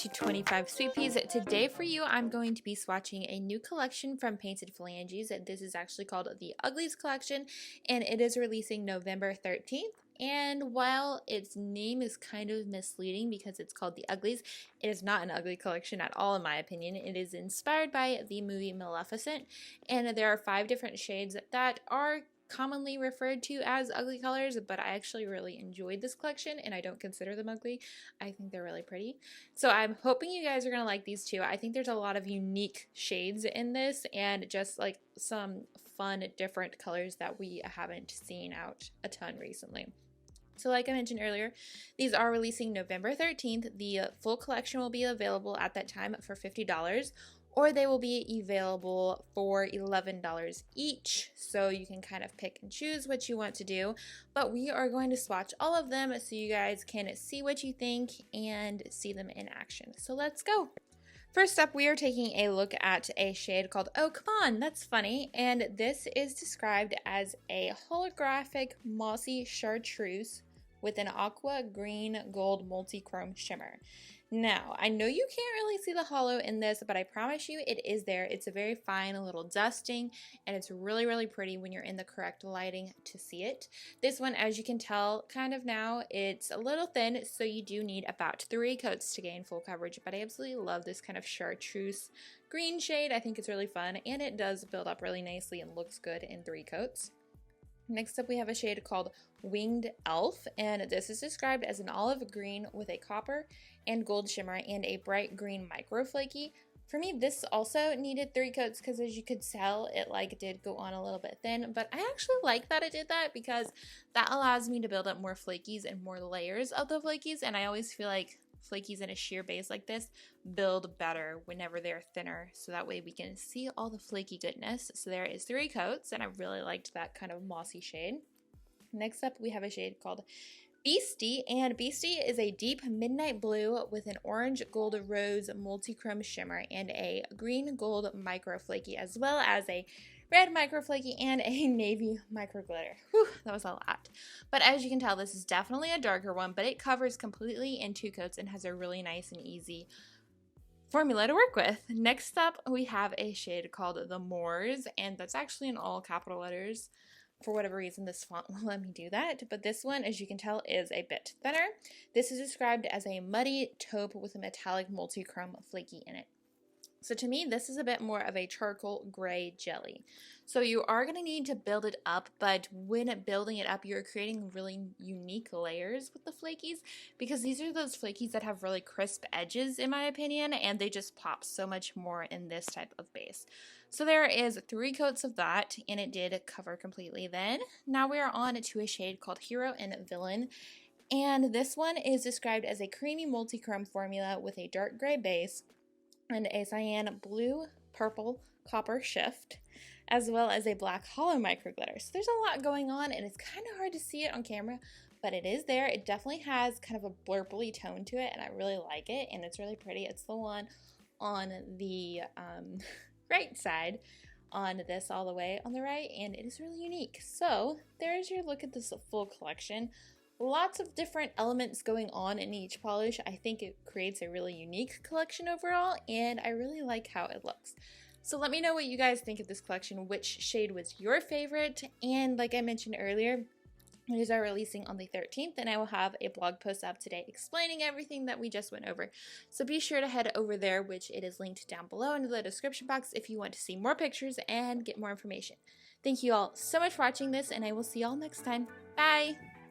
to 25 Sweetpeas. Today for you, I'm going to be swatching a new collection from Painted Phalanges. This is actually called the Uglies collection, and it is releasing November 13th. And while its name is kind of misleading because it's called the Uglies, it is not an ugly collection at all in my opinion. It is inspired by the movie Maleficent, and there are 5 different shades that are commonly referred to as ugly colors, but I actually really enjoyed this collection and I don't consider them ugly. I think they're really pretty. So I'm hoping you guys are going to like these too. I think there's a lot of unique shades in this and just like some fun different colors that we haven't seen out a ton recently. So like I mentioned earlier, these are releasing November 13th. The full collection will be available at that time for $50. Or they will be available for $11 each, so you can kind of pick and choose what you want to do. But we are going to swatch all of them so you guys can see what you think and see them in action. So let's go. First up, we are taking a look at a shade called Okon. That's funny. And this is described as a holographic mossy chartreuse with an aqua green gold multi-chrome shimmer. Now, I know you can't really see the holo in this, but I promise you it is there. It's a very fine little dusting, and it's really, really pretty when you're in the correct lighting to see it. This one, as you can tell, kind of now, it's a little thin, so you do need about 3 coats to gain full coverage, but I absolutely love this kind of chartreuse green shade. I think it's really fun, and it does build up really nicely and looks good in 3 coats. Next up, we have a shade called Winged Elf, and this is described as an olive green with a copper and gold shimmer and a bright green micro flaky. For me, this also needed 3 coats because as you could tell, it did go on a little bit thin, but I actually like that it did that because that allows me to build up more flakies and more layers of the flakies, and I always feel like flakies in a sheer base like this build better whenever they're thinner, so that way we can see all the flaky goodness. So there is 3 coats, and I really liked that kind of mossy shade. Next up, we have a shade called Beasty, and Beasty is a deep midnight blue with an orange gold rose multi-chrome shimmer and a green gold micro flaky, as well as a red micro flaky and a navy micro glitter. Whew, that was a lot. But as you can tell, this is definitely a darker one, but it covers completely in 2 coats and has a really nice and easy formula to work with. Next up, we have a shade called the Moors, and that's actually in all capital letters. For whatever reason, this font won't let me do that, but this one, as you can tell, is a bit thinner. This is described as a muddy taupe with a metallic multi-chrome flaky in it. So to me, this is a bit more of a charcoal gray jelly. So you are going to need to build it up, but when building it up, you're creating really unique layers with the flakies because these are those flakies that have really crisp edges, in my opinion, and they just pop so much more in this type of base. So there is 3 coats of that, and it did cover completely then. Now we are on to a shade called Hero and Villain. And this one is described as a creamy multi-chrome formula with a dark gray base and a cyan blue purple copper shift, as well as a black hollow micro glitter. So there's a lot going on, and it's kind of hard to see it on camera, but it is there. It definitely has kind of a blurply tone to it, and I really like it, and it's really pretty. It's the one on the right side on this all the way on the right, and it is really unique. So there's your look at this full collection. Lots of different elements going on in each polish. I think it creates a really unique collection overall, and I really like how it looks. So let me know what you guys think of this collection, which shade was your favorite, and like I mentioned earlier, these are releasing on the 13th, and I will have a blog post up today explaining everything that we just went over. So be sure to head over there, which it is linked down below in the description box if you want to see more pictures and get more information. Thank you all so much for watching this, and I will see y'all next time. Bye!